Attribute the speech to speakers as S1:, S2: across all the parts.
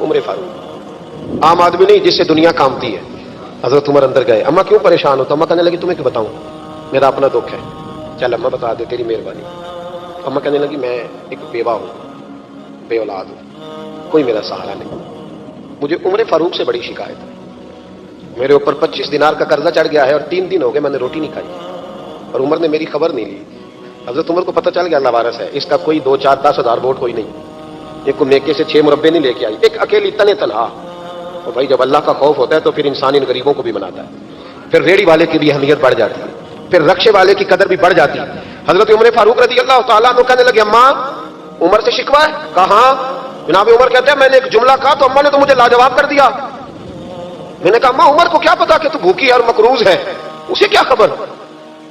S1: عمر फारूक, आम आदमी नहीं जिससे दुनिया कामती है। हजरत उमर अंदर गए, अम्मा क्यों परेशान हो? तो अम्मा कहने लगी तुम्हें क्यों बताऊं, मेरा अपना दुख है। चल अम्मा बता दे, तेरी मेहरबानी। अम्मा कहने लगी मैं एक बेवा हूं, बे औलाद हूं, कोई मेरा सहारा नहीं, मुझे उमर फारूक से बड़ी शिकायत है। मेरे ऊपर 25 दिनार का कर्जा चढ़ गया है और 3 दिन हो गए मैंने रोटी नहीं खाई और उमर ने मेरी खबर नहीं ली। हजरत उमर को पता चल गया लावारस है, इसका कोई 2, 4, 10 हजार वोट कोई नहीं, ये को मेके से 6 मुरब्बे नहीं लेके आई, एक अकेली तने तनहा। और भाई जब अल्लाह का खौफ होता है तो फिर इंसान इन गरीबों को भी बनाता है, फिर रेड़ी वाले की भी अहमियत बढ़ जाती है, फिर रक्षे वाले की कदर भी बढ़ जाती है। हजरत उमर फारूक रज़ी अल्लाह तआला अन्हु कहने लगे अम्मा उमर से शिकवा है? कहा? जनाब उमर कहते हैं मैंने एक जुमला कहा तो अम्मा ने तो मुझे लाजवाब कर दिया। मैंने कहा अम्मा उमर को क्या पता कि तू भूखी है और मकरूज है, उसे क्या खबर?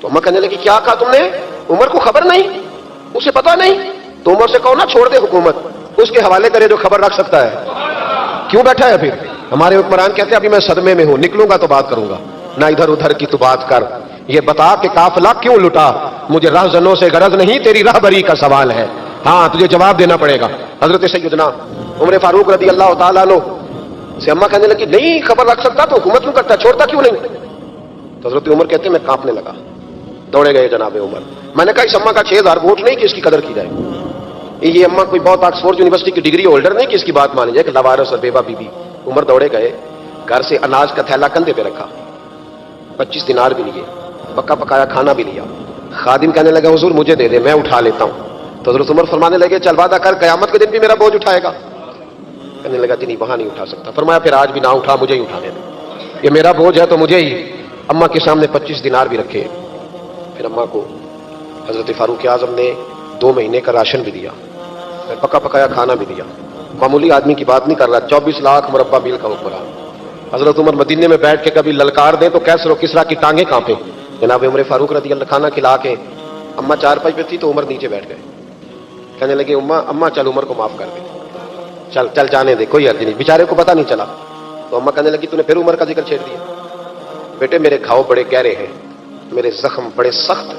S1: तो अम्मा कहने लगी क्या कहा तुमने? उमर को खबर नहीं, उसे पता नहीं? तो उमर से कहो ना छोड़ दे हुकूमत, उसके हवाले करे जो खबर रख सकता है, क्यों बैठा है फिर? हमारे हुक्मरान कहते हैं अभी मैं सदमे में हूं, निकलूंगा तो बात करूंगा, ना इधर उधर की तू बात कर, ये बता कि काफिला क्यों लुटा, मुझे राहजनों से गरज नहीं, तेरी राहबरी का सवाल है, हाँ तुझे जवाब देना पड़ेगा। हजरत सैयदना उमर फारूक रज़ी अल्लाह तआला अन्हु से अम्मा कहने लगी नहीं खबर रख सकता तो हुकूमत क्यों करता, छोड़ता क्यों नहीं? तो हजरत उमर कहते हैं मैं कांपने लगा, दौड़े गए जनाब उमर। मैंने कहा इस अम्मा का 6000 वोट नहीं कि इसकी कदर की जाए, ये अम्मा कोई बहुत ऑक्सफोर्ड यूनिवर्सिटी की डिग्री होल्डर नहीं कि इसकी बात मानी जाए, कि लवारस और बेवा बीबी। उमर दौड़े गए, घर से अनाज का थैला कंधे पे रखा, 25 दिनार भी लिए, पक्का पकाया खाना भी लिया। खादिम कहने लगा हुजूर मुझे दे दे मैं उठा लेता हूं। तो हजरत उमर फरमाने लगे चल वादा कर कयामत के दिन भी मेरा बोझ उठाएगा? कहने लगा जी नहीं वहां नहीं उठा सकता। फरमाया फिर आज भी ना उठा, मुझे ही उठाने दे, ये मेरा बोझ है तो मुझे ही। अम्मा के सामने 25 दिनार भी रखे, फिर अम्मा को हजरत फारूक आजम ने 2 महीने का राशन भी दिया, पका पकाया खाना भी दिया। मामूली आदमी की बात नहीं कर रहा, 24 लाख मुरब्बा मील का हुक्मरान। हजरत उमर मदीने में बैठ के कभी ललकार दें तो कैसर और किसरा की टांगे कांपे। जनाब उमर फारूक रज़ी अल्लाह खाना खिला के अम्मा चारपाई पे थी तो उमर नीचे बैठ गए, कहने लगे अम्मा चल उमर को माफ कर दे, चल चल जाने दे, कोई अर्ज नहीं, बेचारे को पता नहीं चला। तो अम्मा कहने लगी तूने फिर उमर का जिक्र छेड़ दिया। बेटे मेरे घाव बड़े गहरे हैं, मेरे जख्म बड़े सख्त,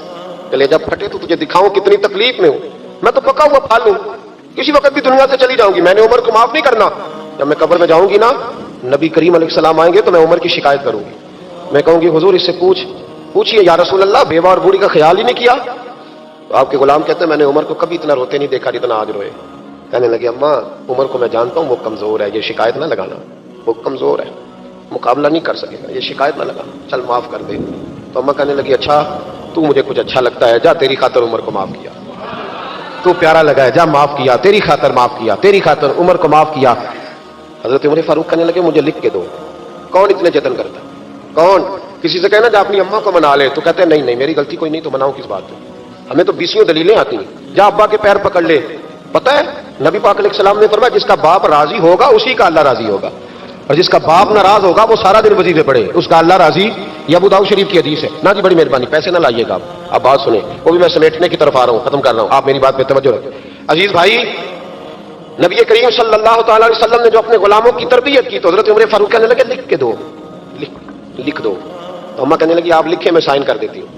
S1: कलेजा फटे तो तुझे दिखाऊं कितनी तकलीफ में हूं, मैं तो पका हुआ फाल हूं, किसी वक्त भी दुनिया से चली जाऊंगी, मैंने उमर को माफ नहीं करना। जब मैं कब्र में जाऊंगी ना, नबी करीम अलैहिस्सलाम आएंगे तो मैं उमर की शिकायत करूंगी, मैं कहूंगी हुजूर इससे पूछिए या रसूल अल्लाह बेवा और बूढ़ी का ख्याल ही नहीं किया। तो आपके गुलाम कहते हैं मैंने उमर को कभी इतना रोते नहीं देखा जितना आज रोए। कहने लगे अम्मा उमर को मैं जानता हूं वो कमजोर है, ये शिकायत ना लगाना, वो कमजोर है, मुकाबला नहीं कर सकेगा, ये शिकायत ना लगाना, चल माफ कर दे। तो अम्मा कहने लगी अच्छा तू मुझे कुछ अच्छा लगता है, जा तेरी खातर उमर को माफ किया, तू प्यारा लगा है, जा माफ किया, तेरी खातर माफ किया, तेरी खातर उमर को माफ किया। हजरत उमर फारूक कहने लगे मुझे लिख के दो। कौन इतने जतन करता है? कौन? किसी से कहना जा अपनी अम्मा को मना ले, तो कहते हैं नहीं नहीं मेरी गलती कोई नहीं तो मनाऊं किस बात पे, हमें तो 20 दलीलें आती हैं, जा अब्बा के पैर पकड़ ले। पता है नबी पाक अलैहिस्सलाम ने फरमाया जिसका बाप राजी होगा उसी का अल्लाह राजी होगा, और जिसका बाप नाराज होगा वो सारा दिन वजीफे पड़े, उसका अल्लाह राजी। ये अबू दाऊद शरीफ की हदीस है ना जी, बड़ी मेहरबानी, पैसे ना लाइएगा आप बात सुने, वो भी मैं समेटने की तरफ आ रहा हूं, खत्म कर रहा हूं, आप मेरी बात पे तवज्जो रखें। अजीज भाई नबी करीम सल्लल्लाहु तआला अलैहि वसल्लम ने जो अपने गुलामों की तरबियत की तो हजरत उमर फारूक कहने लगे लिख के दो, लिख दो। तो अम्मा कहने लगी आप लिखे मैं साइन कर देती हूँ,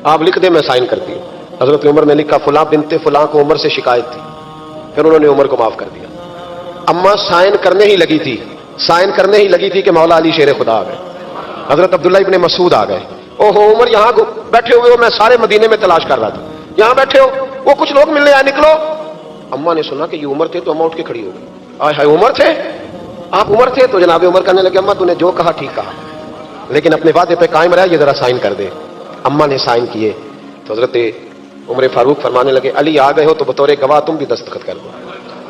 S1: आप लिख दे मैं साइन करती हूँ। हजरत उमर ने लिखा फुला बिनते फुला को उमर से शिकायत थी, फिर उन्होंने उमर को माफ कर दिया। अम्मा साइन करने ही लगी थी कि मौला अली शेर खुदा आ गए, हजरत अब्दुल्ला इब्ने मसूद आ गए। ओहो उमर यहाँ बैठे हुए हो, मैं सारे मदीने में तलाश कर रहा था, यहाँ बैठे हो, वो कुछ लोग मिलने आए, निकलो। अम्मा ने सुना कि ये उमर थे तो अम्मा उठ के खड़ी हो गई, आय हाय उमर थे, आप उमर थे? तो जनाब उमर कहने लगे अम्मा तूने जो कहा ठीक कहा, लेकिन अपने वादे पे कायम रहा, ये जरा साइन कर दे। अम्मा ने साइन किए तो हजरत उमर फारूक फरमाने लगे अली आ गए हो तो बतौर गवाह तुम भी दस्तखत कर दो,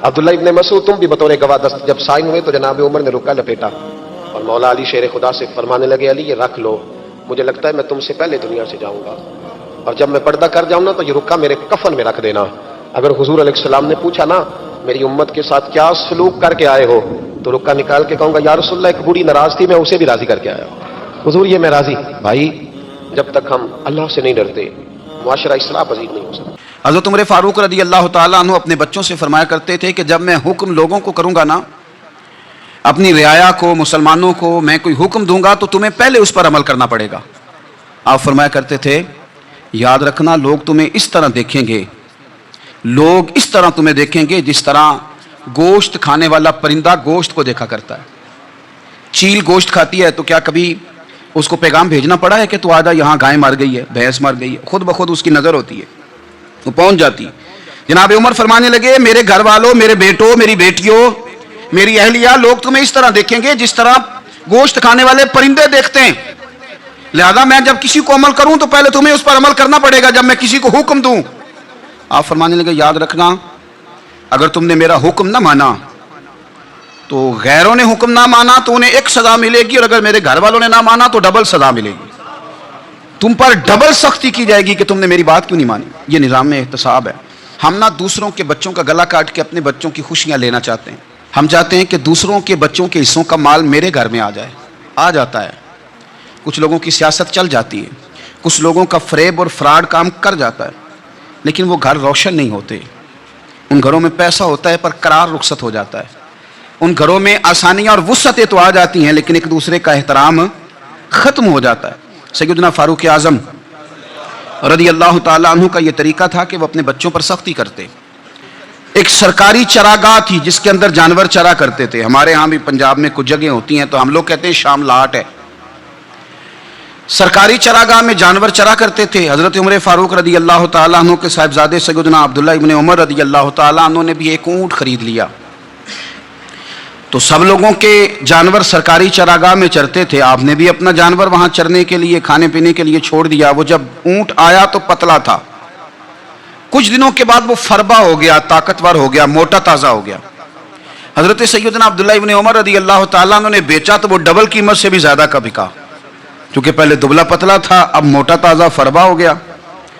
S1: अब्दुल्ला इब्ने मसूद तुम भी बतौर गवाह दस्त। जब साइन हुए तो जनाब उमर ने रुका लपेटा और मौला अली शेर खुदा से फरमाने लगे अली ये रख लो, मुझे लगता है मैं तुमसे पहले दुनिया से जाऊंगा, और जब मैं पर्दा कर जाऊं ना तो ये रुका मेरे कफन में रख देना। अगर हुजूर अलैहिस्सलाम ने पूछा ना मेरी उम्मत के साथ क्या सलूक करके आए हो, तो रुका निकाल के कहूंगा या रसूलल्लाह एक बूढ़ी नाराज थी मैं उसे भी राजी करके आया, हुजूर ये मैं राजी। भाई जब तक हम अल्लाह से नहीं डरते मुआशरा इस्लाह पजीर नहीं हो सकता।
S2: हज़रत उमर फारूक रज़ी अल्लाह ताला अन्हु अपने बच्चों से फरमाया करते थे कि जब मैं हुक्म लोगों को करूंगा ना, अपनी रियाया को, मुसलमानों को मैं कोई हुक्म दूंगा तो तुम्हें पहले उस पर अमल करना पड़ेगा। आप फरमाया करते थे याद रखना लोग तुम्हें इस तरह देखेंगे, लोग इस तरह तुम्हें देखेंगे जिस तरह गोश्त खाने वाला परिंदा गोश्त को देखा करता है। चील गोश्त खाती है तो क्या कभी उसको पैगाम भेजना पड़ा है कि तू आजा, यहाँ गाय मर गई है, भैंस मर गई है? खुद ब खुद उसकी नज़र होती है, वो पहुंच जाती है। जनाब उमर फरमाने लगे, मेरे घर वालों, मेरे बेटों, मेरी बेटियों, मेरी अहलिया, लोग तुम्हें इस तरह देखेंगे जिस तरह गोश्त खाने वाले परिंदे देखते हैं। लिहाजा मैं जब किसी को अमल करूं तो पहले तुम्हें उस पर अमल करना पड़ेगा जब मैं किसी को हुक्म दूं। आप फरमाने लगे, याद रखना, अगर तुमने मेरा हुक्म ना माना तो गैरों ने हुक्म ना माना तो उन्हें एक सजा मिलेगी, और अगर मेरे घर वालों ने ना माना तो डबल सजा मिलेगी। तुम पर डबल सख्ती की जाएगी कि तुमने मेरी बात क्यों नहीं मानी। ये निज़ाम में एहतसाब है। हम ना दूसरों के बच्चों का गला काट के अपने बच्चों की खुशियां लेना चाहते हैं। हम चाहते हैं कि दूसरों के बच्चों के हिस्सों का माल मेरे घर में आ जाए, आ जाता है। कुछ लोगों की सियासत चल जाती है, कुछ लोगों का फरेब और फ्रॉड काम कर जाता है, लेकिन वो घर रोशन नहीं होते। उन घरों में पैसा होता है पर करार रुखसत हो जाता है। उन घरों में आसानियाँ और वुसअतें तो आ जाती हैं, लेकिन एक दूसरे का एहतराम ख़त्म हो जाता है। सैयदना फारूक आज़म रज़ी अल्लाह ताला अन्हु का ये तरीका था कि वो अपने बच्चों पर सख्ती करते। एक सरकारी चरागाह थी जिसके अंदर जानवर चरा करते थे। हमारे यहाँ भी पंजाब में कुछ जगह होती हैं तो हम लोग कहते हैं शाम लाट है। सरकारी चरागाह में जानवर चरा करते थे। हज़रत उमर फारूक रज़ी अल्लाह ताला अन्हु के साहिबजादे सैयदना अब्दुल्लाह इब्न उमर रज़ी अल्लाह ताला अन्हु ने भी एक ऊँट खरीद लिया। तो सब लोगों के जानवर सरकारी चरागाह में चरते थे, आपने भी अपना जानवर वहाँ चरने के लिए, खाने पीने के लिए छोड़ दिया। वो जब ऊँट आया तो पतला था, कुछ दिनों के बाद वो फरबा हो गया, ताकतवर हो गया, मोटा ताज़ा हो गया। हज़रत सैयदना अब्दुल्लाह इब्न उमर रज़ी अल्लाह ताला अन्हु ने बेचा तो वो डबल कीमत से भी ज़्यादा का बिका, क्योंकि पहले दुबला पतला था, अब मोटा ताज़ा फरबा हो गया।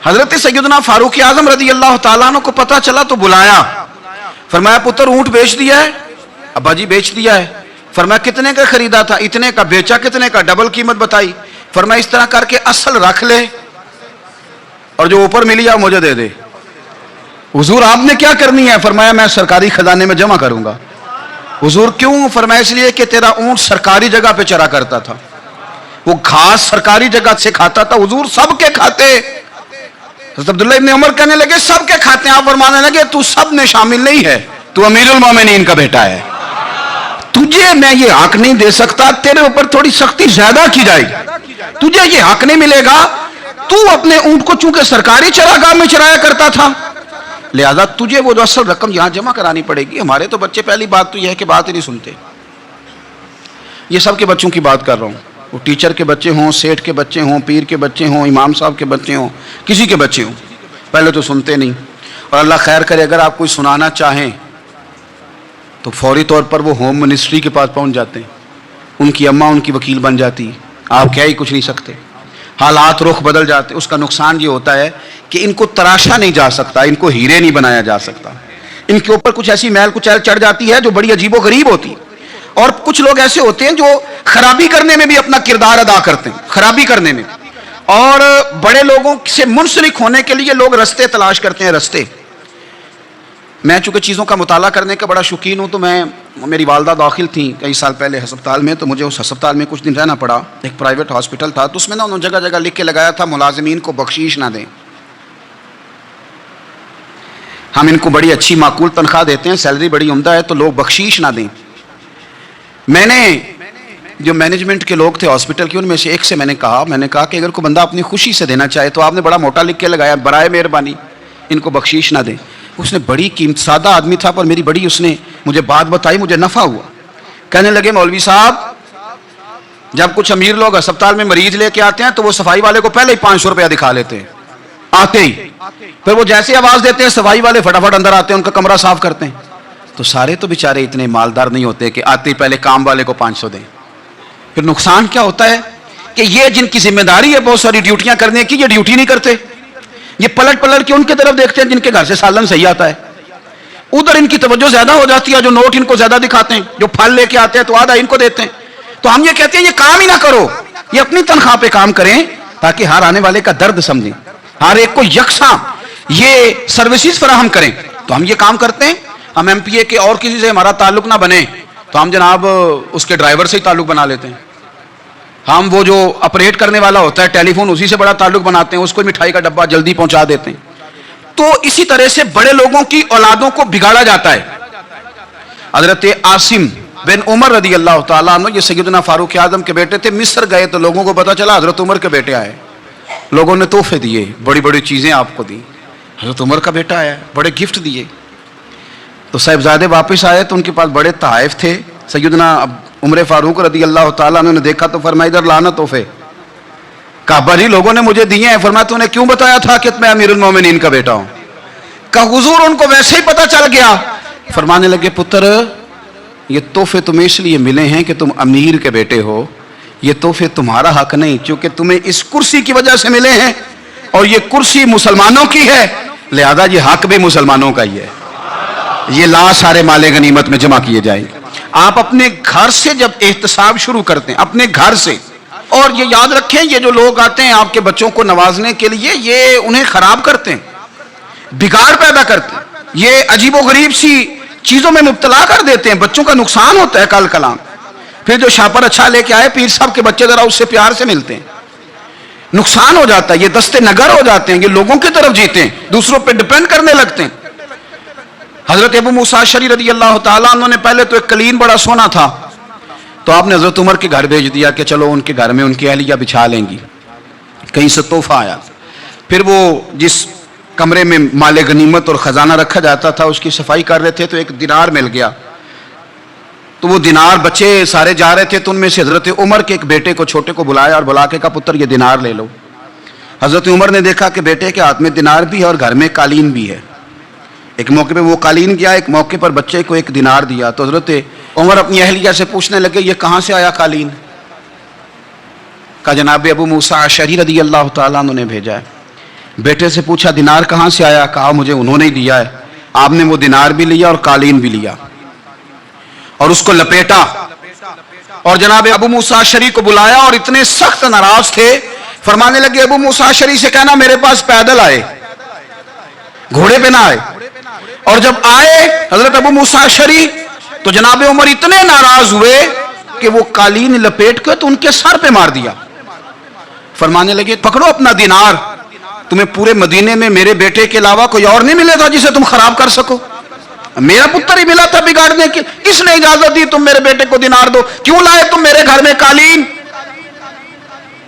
S2: हज़रत सैयदना फारूक आज़म रज़ी अल्लाह ताला अन्हु को पता चला तो बुलाया, फरमाया पुत्र ऊँट बेच दिया है? अब्बा जी बेच दिया है। फरमाया कितने का खरीदा था? इतने का। बेचा कितने का? डबल कीमत बताई। फरमाया इस तरह करके असल रख ले और जो ऊपर मिली है मुझे दे दे। हुजूर आपने क्या करनी है? फरमाया मैं सरकारी खजाने में जमा करूंगा। हुजूर क्यों? फरमाया इसलिए कि तेरा ऊंट सरकारी जगह पे चरा करता था, वो घास सरकारी जगह से खाता था। हुजूर सबके खाते। हज़रत अब्दुल्लाह इब्न उमर कहने लगे सबके खाते हैं। आप फरमाने लगे तू सब में शामिल नहीं है, तू अमीरुल मोमिनीन का बेटा है, तुझे मैं ये हक नहीं दे सकता, तेरे ऊपर थोड़ी सख्ती ज्यादा की जाएगी, तुझे ये हक नहीं मिलेगा। तू अपने ऊंट को चूंकि सरकारी चरागाह में चराया करता था, लिहाजा तुझे वो जो असल रकम यहां जमा करानी पड़ेगी। हमारे तो बच्चे, पहली बात तो यह है कि बात ही नहीं सुनते। ये सबके बच्चों की बात कर रहा हूं, वो टीचर के बच्चे हों, सेठ के बच्चे हों, पीर के बच्चे हों, इमाम साहब के बच्चे हों, किसी के बच्चे हों, पहले तो सुनते नहीं। और अल्लाह खैर करे, अगर आप कोई सुनाना चाहें तो फौरी तौर पर वो होम मिनिस्ट्री के पास पहुंच जाते हैं, उनकी अम्मा उनकी वकील बन जाती है, आप क्या ही कुछ नहीं सकते, हालात रुख बदल जाते। उसका नुकसान ये होता है कि इनको तराशा नहीं जा सकता, इनको हीरे नहीं बनाया जा सकता, इनके ऊपर कुछ ऐसी मैल कुचैल चढ़ जाती है जो बड़ी अजीबो गरीब होती है। और कुछ लोग ऐसे होते हैं जो खराबी करने में भी अपना किरदार अदा करते हैं, खराबी करने में। और बड़े लोगों से मुंसलिक होने के लिए लोग रास्ते तलाश करते हैं, रास्ते। मैं चूँकि चीज़ों का मुताला करने का बड़ा शौकीन हूँ, तो मेरी वालदा दाखिल थी कई साल पहले अस्पताल में, तो मुझे उस अस्पताल में कुछ दिन रहना पड़ा। एक प्राइवेट हॉस्पिटल था, तो उसमें ना उन्होंने जगह जगह लिख के लगाया था मुलाजिमीन को बख्शीश ना दें, हम इनको बड़ी अच्छी माकूल तनख्वाह देते हैं, सैलरी बड़ी उम्दा है, तो लोग बख्शीश ना दें। मैंने जो मैनेजमेंट के लोग थे हॉस्पिटल के, उनमें से एक से मैंने कहा कि अगर कोई बंदा अपनी खुशी से देना चाहे तो आपने बड़ा मोटा लिख के लगाया, बराए मेहरबानी इनको बख्शीश ना दें। उसने बड़ी कीमत, सादा आदमी था पर मेरी बड़ी उसने मुझे बात बताई, मुझे नफ़ा हुआ। कहने लगे मौलवी साहब, जब कुछ अमीर लोग अस्पताल में मरीज लेके आते हैं तो वो सफाई वाले को पहले ही 500 रुपया दिखा लेते हैं आते ही, फिर वो जैसे आवाज़ देते हैं सफाई वाले फटाफट अंदर आते हैं, उनका कमरा साफ करते हैं। तो सारे तो बेचारे इतने मालदार नहीं होते कि आते ही पहले काम वाले को 500 दें। फिर नुकसान क्या होता है कि ये जिनकी जिम्मेदारी है बहुत सारी ड्यूटियां करने की, ये ड्यूटी नहीं करते, ये पलट पलट के उनके तरफ देखते हैं जिनके घर से सालन सही आता है, उधर इनकी तवज्जो ज्यादा हो जाती है, जो नोट इनको ज्यादा दिखाते हैं, जो फल लेके आते हैं तो आधा इनको देते हैं। तो हम ये कहते हैं ये काम ही ना करो, ये अपनी तनख्वाह पे काम करें ताकि हर आने वाले का दर्द समझें, हर एक को यकसा ये सर्विसेज फराहम करें। तो हम ये काम करते हैं। हम एमपीए के और किसी से हमारा ताल्लुक ना बने तो हम जनाब उसके ड्राइवर से ही ताल्लुक बना लेते हैं। हम वो जो ऑपरेट करने वाला होता है टेलीफोन, उसी से बड़ा ताल्लुक बनाते हैं, उसको मिठाई का डब्बा जल्दी पहुंचा देते हैं। तो इसी तरह से बड़े लोगों की औलादों को बिगाड़ा जाता है। حضرت आसिम बिन उमर रदी अल्लाह ताला अन्हु, ये सैयदना फारूक आजम के बेटे थे, मिस्र गए तो लोगों को पता चला हजरत उमर के बेटे आए। लोगों ने तोहफे दिए, बड़ी बड़ी चीजें आपको दी, हजरत उमर का बेटा आया, बड़े गिफ्ट दिए। तो साहिबजादे वापस आए तो उनके पास बड़े तोहफे थे। सैयदना उमर फारूक रदी अल्लाह ताला अन्हु ने देखा तो फरमाया इधर लाना तोहफे। कहा बड़ी लोगों ने मुझे दिए हैं। फरमाया तूने क्यों बताया था कि मैं अमीरुल मोमिनीन का बेटा हूं? कहा हुजूर उनको वैसे ही पता चल गया। फरमाने लगे पुत्र ये तोहफे तुम्हें इसलिए मिले हैं कि तुम अमीर के बेटे हो, ये तोहफे तुम्हारा हक नहीं, क्योंकि तुम्हें इस कुर्सी की वजह से मिले हैं और ये कुर्सी मुसलमानों की है, लिहाजा ये हक भी मुसलमानों का ही है। ये ला सारे माले गनीमत में जमा किए जाएंगे। आप अपने घर से जब एहतसाब शुरू करते हैं, अपने घर से, और ये याद रखें ये जो लोग आते हैं आपके बच्चों को नवाजने के लिए, ये उन्हें खराब करते हैं, बिगाड़ पैदा करते हैं, ये अजीबोगरीब सी चीजों में मुब्तला कर देते हैं, बच्चों का नुकसान होता है कल कलाम। फिर जो शापर अच्छा लेके आए पीर साहब के बच्चे जरा उससे प्यार से मिलते हैं, नुकसान हो जाता है, ये दस्ते नगर हो जाते हैं, ये लोगों की तरफ जीते हैं, दूसरों पे डिपेंड करने लगते हैं। हजरत अबू मूसा अशअरी रदी अल्लाह ताला अन्हु ने पहले तो एक कलीन बड़ा सोना था, तो आपने हजरत उमर के घर भेज दिया कि चलो उनके घर में उनकी अहलिया बिछा लेंगी। कहीं से तोहफा आया। फिर वो जिस कमरे में माले गनीमत और खजाना रखा जाता था उसकी सफाई कर रहे थे तो एक दिनार मिल गया। तो वो दिनार बच्चे सारे जा रहे थे तो उनमें से हजरत उमर के एक बेटे को, छोटे को बुलाया और बुला के कहा पुत्र ये दिनार ले लो। हजरत उमर ने देखा कि बेटे के हाथ में दिनार भी है और घर में कालीन भी है। एक मौके पे वो कालीन गया, एक मौके पर बच्चे को एक दिनार दिया। तो हजरत उमर अपनी अहलिया से पूछने लगे ये कहां से आया कालीन? का जनाब अबू मूसा अशअरी रदी अल्लाह ताला अन्हु ने भेजा है। बेटे से पूछा दिनार कहां से आया? कहा मुझे उन्होंने ही दिया है। आपने वो दिनार भी लिया और कालीन भी लिया और उसको लपेटा और जनाब अबू मूसा अशअरी को बुलाया और इतने सख्त नाराज थे, फरमाने लगे अबू मूसा अशअरी से कहना मेरे पास पैदल आए, घोड़े पे ना आए। और जब आए हजरत अबू मूसा अशअरी तो जनाब उमर इतने नाराज हुए कि वो कालीन लपेट के तो उनके सर पे मार दिया। फरमाने लगे पकड़ो अपना दिनार, तुम्हें पूरे मदीने में मेरे बेटे के अलावा कोई और नहीं मिलेगा जिसे तुम खराब कर सको। मेरा पुत्र ही मिला था बिगाड़ने की, किसने इजाजत दी तुम मेरे बेटे को दिनार दो? क्यों लाए तुम मेरे घर में कालीन?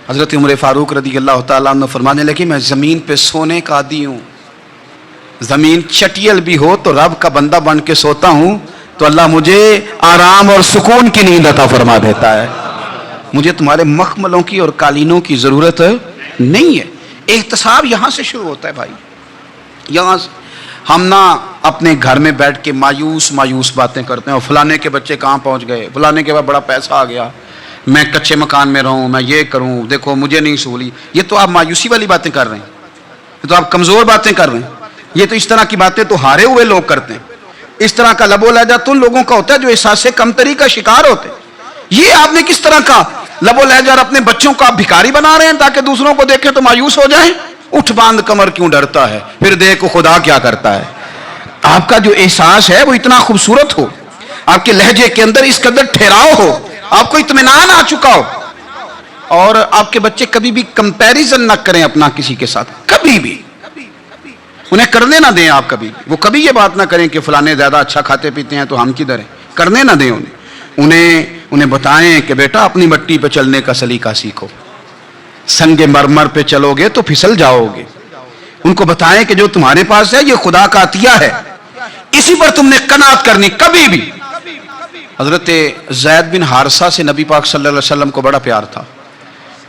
S2: हजरत उमर फारूक रदी अल्लाह ताला अन्हु फरमाने लगे मैं जमीन पे सोने का आदी हूं, जमीन चटियल भी हो तो रब का बंदा बन के सोता हूं तो अल्लाह मुझे आराम और सुकून की नींद अता फरमा देता है। मुझे तुम्हारे मखमलों की और कालीनों की जरूरत नहीं है। एहतसाब यहां से शुरू होता है भाई। यहां हम ना अपने घर में बैठ के मायूस मायूस बातें करते हैं और फलाने के बच्चे कहां पहुंच गए, फलाने के बाद बड़ा पैसा आ गया, मैं कच्चे मकान में रहूं, मैं ये करूं, देखो मुझे नहीं सहूली। ये तो आप मायूसी वाली बातें कर रहे हैं, ये तो आप कमजोर बातें कर रहे हैं। ये तो इस तरह की बातें तो हारे हुए लोग करते हैं। इस तरह का लबो लहजा तो उन लोगों का होता है जो एहसास कमतरी का शिकार होते हैं। ये आपने किस तरह का लबो लहजा अपने बच्चों को आप भिखारी बना रहे हैं ताकि दूसरों को देखे तो मायूस हो जाए। उठ बांध कमर क्यों डरता है, फिर देखो खुदा क्या करता है। आपका जो एहसास है वो इतना खूबसूरत हो, आपके लहजे के अंदर इस कदर ठहराव हो, आपको इत्मीनान आ चुका हो, और आपके बच्चे कभी भी कंपैरिजन ना करें अपना किसी के साथ, कभी भी उन्हें करने ना दें। आप कभी वो कभी ये बात ना करें कि फलाने ज्यादा अच्छा खाते पीते हैं तो हम किधर हैं, करने ना दें उन्हें बताएं कि बेटा अपनी मट्टी पे चलने का सलीका सीखो, संगे मरमर पे चलोगे तो फिसल जाओगे। उनको बताएं कि जो तुम्हारे पास है ये खुदा का अतिया है, इसी पर तुमने कनात करनी कभी भी। हजरत ज़ैद बिन हारिसा से नबी पाक सल्लल्लाहु अलैहि वसल्लम को बड़ा प्यार था।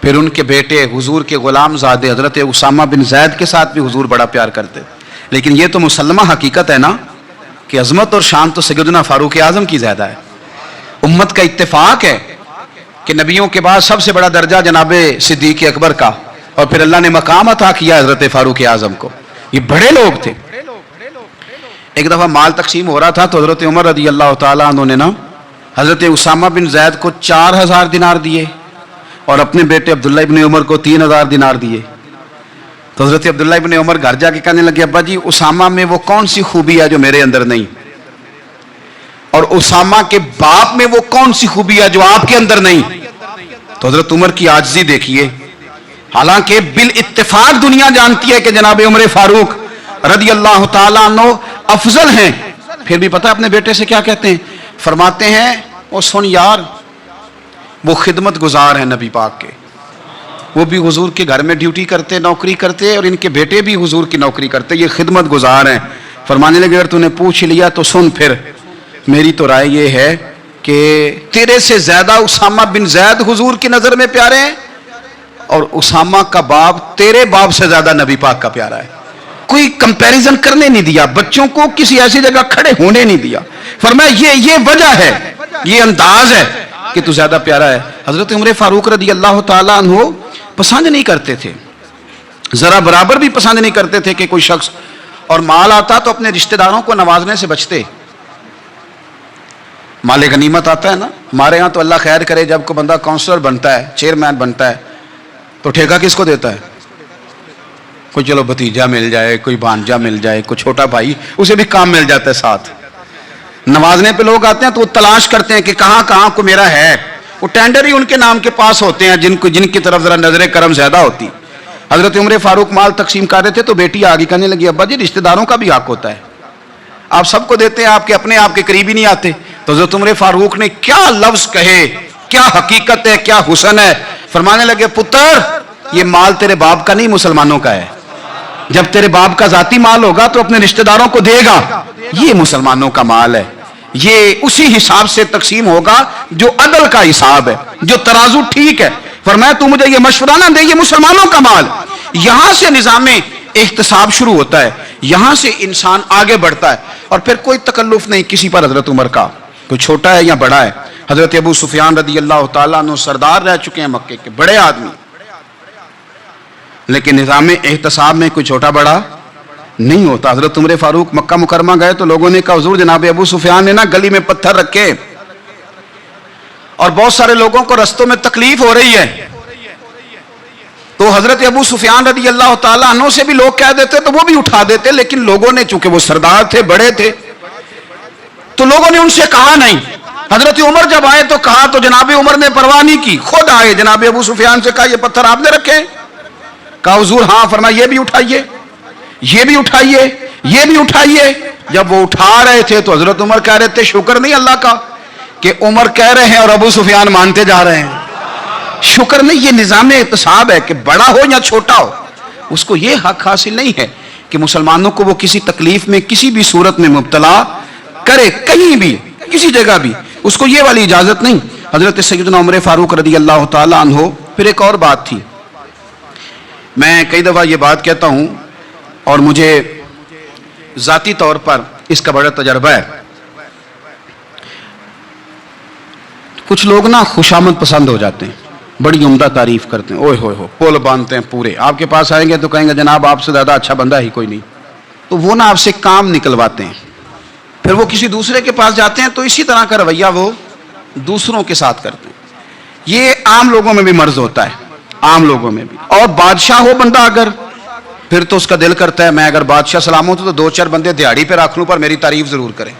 S2: फिर उनके बेटे हुजूर के गुलाम ज़ादे हजरत उसामा बिन ज़ैद के साथ भी हुजूर बड़ा प्यार करते। लेकिन ये तो मुसल्लमा हकीकत है ना कि अजमत और शान तो सैयदना फारूक आजम की ज़्यादा है। उम्मत का इत्तेफाक है कि नबियों के बाद सबसे बड़ा दर्जा जनाबे सिद्दीक अकबर का, और फिर अल्लाह ने मकाम अता किया हजरत फारूक आजम को। ये बड़े लोग थे। एक दफा माल तकसीम हो रहा था तो हजरत उमर रदी अल्लाह ताला अन्हु ने ना हजरत उसामा बिन ज़ैद को 4000 दिनार दिए और अपने बेटे अब्दुल्ला इब्न उमर को 3000 दिनार दिए। तो हजरत अब्दुल्ला इब्न उमर घर जाके कहने लगे अब्बा जी उसामा में वो कौन सी खूबी है जो मेरे अंदर नहीं, और उसामा के बाप में वो कौन सी खूबी है जो आपके अंदर नहीं। तो हजरत उमर की आजिज़ी देखिए, हालांकि बिल इत्तेफाक दुनिया जानती है कि जनाब उमर फारूक रदी अल्लाह ताला अन्हु अफजल हैं, फिर भी पता है अपने बेटे से क्या कहते हैं, फरमाते हैं वो सुन यार, वो खिदमत गुजार हैं नबी पाक के, वो भी हुजूर के घर में ड्यूटी करते, नौकरी करते, और इनके बेटे भी हुजूर की नौकरी करते, ये खिदमत गुजार हैं। फरमाने लगे अगर तूने पूछ लिया तो सुन, फिर मेरी तो राय ये है कि तेरे से ज्यादा उसामा बिन जैद हुजूर की नजर में प्यारे हैं, और उसामा का बाप तेरे बाप से ज्यादा नबी पाक का प्यारा है। कोई कंपैरिजन करने नहीं दिया, बच्चों को किसी ऐसी जगह खड़े होने नहीं दिया। फरमाया ये वजह है, ये अंदाज है कि तू ज्यादा प्यारा है। हजरत उमर फारूक रदी अल्लाह ताला अन्हु पसंद नहीं करते थे, जरा बराबर भी पसंद नहीं करते थे कि कोई शख्स और माल आता तो अपने रिश्तेदारों को नवाजने से बचते। माले गनीमत आता है ना, हमारे यहाँ तो अल्लाह खैर करे, जब कोई बंदा काउंसलर बनता है, चेयरमैन बनता है, तो ठेका किसको देता है? कोई चलो भतीजा मिल जाए, कोई भांजा मिल जाए, कोई छोटा भाई, उसे भी काम मिल जाता है साथ। नवाजने पे लोग आते हैं तो वो तलाश करते हैं कि कहाँ कहाँ को मेरा है, वो टेंडर ही उनके नाम के पास होते हैं जिनकी तरफ जरा नजर करम ज्यादा होती। हजरत उमर फारूक माल तकसीम कर रहे थे तो बेटी आगे कहने लगी अब्बा जी रिश्तेदारों का भी हक होता है, आप सबको देते हैं, आपके अपने आपके करीब ही नहीं आते। तो हजरत उमर फारूक ने क्या लफ्ज कहे, क्या हकीकत है, क्या हुस्न है। फरमाने लगे पुत्र ये माल तेरे बाप का नहीं मुसलमानों का है, जब तेरे बाप का जाती माल होगा तो अपने रिश्तेदारों को देगा, ये मुसलमानों का माल है, ये उसी हिसाब से तकसीम होगा जो अदल का हिसाब है, जो तराजू ठीक है। फरमाया तू मुझे ये मशवरा ना दे, ये मुसलमानों का माल। यहां से निजाम इख्तिसाब शुरू होता है, यहां से इंसान आगे बढ़ता है, और फिर कोई तकल्लुफ नहीं किसी पर हजरत उमर का, कोई छोटा है या बड़ा है। हजरत अबू सुफियान रदी अल्लाह ताला अन्हु सरदार रह चुके हैं मक्के के, बड़े आदमी, लेकिन निजाम एहतसाब में कोई छोटा बड़ा नहीं होता। हजरत उमर फारूक मक्का मुकरमा गए तो लोगों ने कहा हुजूर जनाब अबू सुफियान ने ना गली में पत्थर रखे और बहुत सारे लोगों को रस्तों में तकलीफ हो रही है। तो हजरत अबू सुफियान रदी अल्लाह ताला अन्हु से भी लोग कह देते तो वो भी उठा देते, लेकिन लोगों ने चूंकि वो सरदार थे, बड़े थे, तो लोगों ने उनसे कहा नहीं। हजरत उमर जब आए तो कहा तो जनाब उमर ने परवाह नहीं की, खुद आए जनाब अबू सुफियान से कहा ये पत्थर आपने रखे? कहा हुजूर हाँ। फरमाया ये भी उठाइए, ये भी उठाइए, ये भी उठाइए। जब वो उठा रहे थे तो हजरत उमर कह रहे थे शुक्र नहीं अल्लाह का कि उमर कह रहे हैं और अबू सुफियान मानते जा रहे हैं। शुक्र नहीं, ये निजाम एहतसाब है कि बड़ा हो या छोटा हो, उसको ये हक हासिल नहीं है कि मुसलमानों को वो किसी तकलीफ में किसी भी सूरत में मुब्तला करे, कहीं भी किसी जगह भी, उसको ये वाली इजाजत नहीं। हजरत सैयदना उमर फारूक रदी अल्लाह ताला अन्हु। फिर एक और बात थी, मैं कई दफा ये बात कहता हूं और मुझे जाती तौर पर इसका बड़ा तजर्बा है। कुछ लोग ना खुशामद पसंद हो जाते हैं, बड़ी उम्दा तारीफ करते हैं, ओए होए हो, पुल बांधते हैं पूरे, आपके पास आएंगे तो कहेंगे जनाब आपसे ज्यादा अच्छा बंदा ही कोई नहीं। तो वो ना आपसे काम निकलवाते हैं, फिर वो किसी दूसरे के पास जाते हैं तो इसी तरह का रवैया वो दूसरों के साथ करते हैं। ये आम लोगों में भी मर्ज होता है, आम लोगों में भी। और बादशाह हो बंदा अगर, फिर तो उसका दिल करता है मैं अगर बादशाह सलाम हो तो दो चार बंदे दिहाड़ी पे रख लूं पर मेरी तारीफ जरूर करें।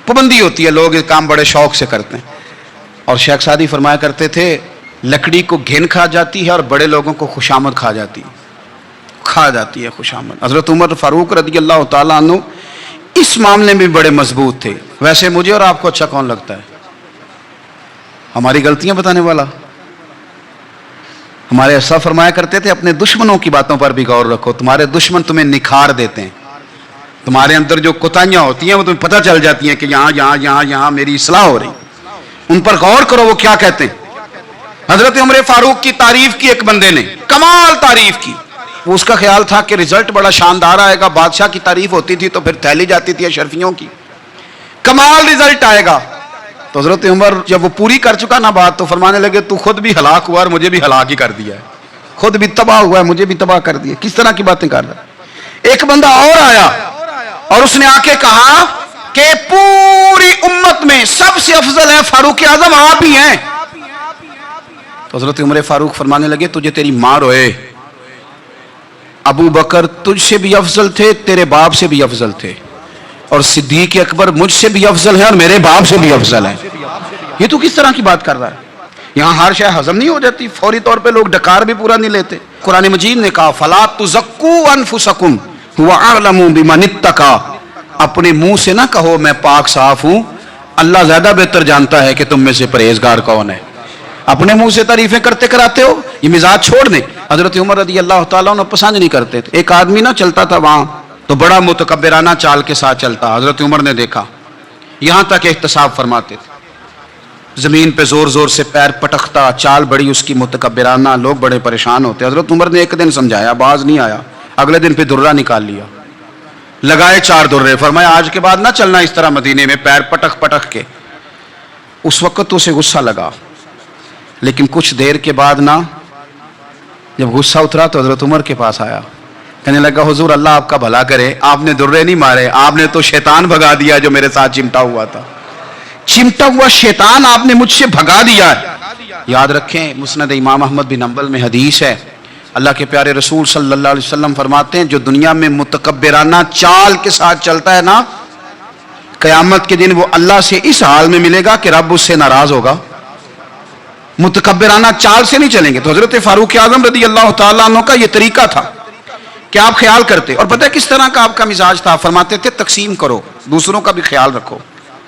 S2: पाबंदी होती है, लोग ये काम बड़े शौक से करते हैं। और शेख सादी फरमाया करते थे लकड़ी को घिन खा जाती है और बड़े लोगों को खुशामद खा जाती है खुशामद। हजरत उमर फारूक रदी अल्लाह ताला अन्हु इस मामले में बड़े मजबूत थे। वैसे मुझे और आपको अच्छा कौन लगता है? हमारी गलतियां बताने वाला। हमारे ऐसा फरमाया करते थे अपने दुश्मनों की बातों पर भी गौर रखो, तुम्हारे दुश्मन तुम्हें निखार देते हैं, तुम्हारे अंदर जो कोताहियां होती हैं वो तुम्हें पता चल जाती हैं कि यहां यहां यहां यहां मेरी इस्लाह हो रही, उन पर गौर करो वो क्या कहते हैं। हजरत उमर फारूक की तारीफ की एक बंदे ने, कमाल तारीफ की। वो उसका ख्याल था कि रिजल्ट बड़ा शानदार आएगा, बादशाह की तारीफ होती थी तो फिर थैली जाती थी अशरफियों की, कमाल रिजल्ट आएगा। तो हजरत उमर जब वो पूरी कर चुका ना बात तो फरमाने लगे तू खुद भी हलाक हुआ और मुझे भी हलाक ही कर दिया है, खुद भी तबाह हुआ है मुझे भी तबाह कर दिया। किस तरह की बातें कर रहा है। एक बंदा और आया और उसने आके कहा कि पूरी उम्मत में सबसे अफजल है फारूक आजम आप ही हैं। तो हजरत उमर फारूक फरमाने लगे तुझे तेरी मां रोए, अबू बकर तुझसे भी अफजल थे, तेरे बाप से भी अफजल थे, और सिद्दीक अकबर मुझसे भी अफजल है और मेरे बाप से भी अफजल है। ये तो किस तरह की बात कर रहा है। यहां हर शय हजम नहीं हो जाती, फौरी तौर पे लोग डकार भी पूरा नहीं लेते। कुरान मजीद ने कहा फला तुज़क्कू अनफुसकुम हुवा अअलमु बिमन इत्तका, अपने मुंह से ना कहो मैं पाक साफ हूं, اللہ زیادہ بہتر جانتا ہے کہ تم میں سے پرہیزگار کون ہے. اپنے منہ سے تعریفیں کرتے کراتے ہو, یہ مزاج چھوڑ دیں. حضرت عمر رضی اللہ تعالیٰ عنہ پسند نہیں کرتے تھے. ایک آدمی نہ چلتا تھا وہاں تو بڑا متکبرانہ چال کے ساتھ چلتا. حضرت عمر نے دیکھا, یہاں تک احتساب فرماتے تھے, زمین پہ زور زور سے پیر پٹکتا, چال بڑی اس کی متکبرانہ, لوگ بڑے پریشان ہوتے. حضرت عمر نے ایک دن سمجھایا, باز نہیں آیا. اگلے دن پہ درہ نکال لیا, لگائے 4 درے. فرمایا آج کے بعد نہ چلنا اس طرح مدینے میں پیر پٹک پٹک کے. اس وقت تو اسے غصہ لگا, لیکن کچھ دیر کے بعد نا جب غصہ اترا تو حضرت عمر کے پاس آیا, کہنے لگا حضور اللہ آپ کا بھلا کرے, آپ نے درے نہیں مارے, آپ نے تو شیطان بھگا دیا جو میرے ساتھ چمٹا ہوا تھا. چمٹا ہوا شیطان آپ نے مجھ سے بھگا دیا ہے. یاد رکھیں مسند امام احمد بن حنبل میں حدیث ہے, اللہ کے پیارے رسول صلی اللہ علیہ وسلم فرماتے ہیں جو دنیا میں متکبرانہ چال کے ساتھ چلتا ہے نا, قیامت کے دن وہ اللہ سے اس حال میں ملے گا کہ رب اس سے ناراض ہوگا. متکبرانہ چال سے نہیں چلیں گے. تو حضرت فاروق اعظم رضی اللہ تعالیٰ عنہ کا یہ طریقہ تھا کہ آپ خیال کرتے. اور پتہ ہے کس طرح کا آپ کا مزاج تھا؟ فرماتے تھے تقسیم کرو, دوسروں کا بھی خیال رکھو.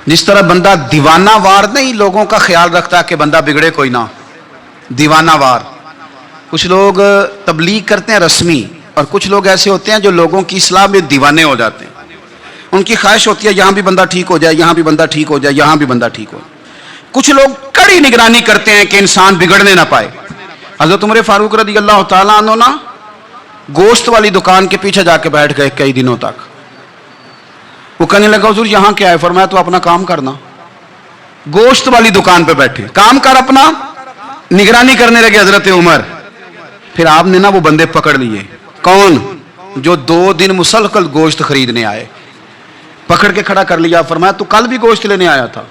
S2: جس طرح بندہ دیوانہ وار نہیں لوگوں کا خیال رکھتا کہ بندہ بگڑے کوئی نہ, دیوانہ وار. کچھ لوگ تبلیغ کرتے ہیں رسمی, اور کچھ لوگ ایسے ہوتے ہیں جو لوگوں کی اصلاح میں دیوانے ہو جاتے ہیں. ان کی خواہش ہوتی ہے یہاں بھی بندہ ٹھیک ہو جائے, یہاں بھی بندہ ٹھیک ہو جائے, یہاں بھی بندہ ٹھیک ہو. کچھ لوگ کڑی نگرانی کرتے ہیں کہ انسان بگڑنے نہ پائے. حضرت عمر فاروق رضی اللہ تعالیٰ عنہ نا گوشت والی دکان کے پیچھے جا کے بیٹھ گئے کئی دنوں تک. وہ کہنے لگا حضور یہاں کیا ہے؟ فرمایا تو اپنا کام کرنا. گوشت والی دکان پہ بیٹھے, کام کر اپنا. نگرانی کرنے لگے حضرت عمر. پھر آپ نے نا وہ بندے پکڑ لیے. کون؟ جو 2 دن مسلسل گوشت خریدنے آئے, پکڑ کے کھڑا کر لیا. فرمایا تو کل بھی گوشت لینے آیا تھا؟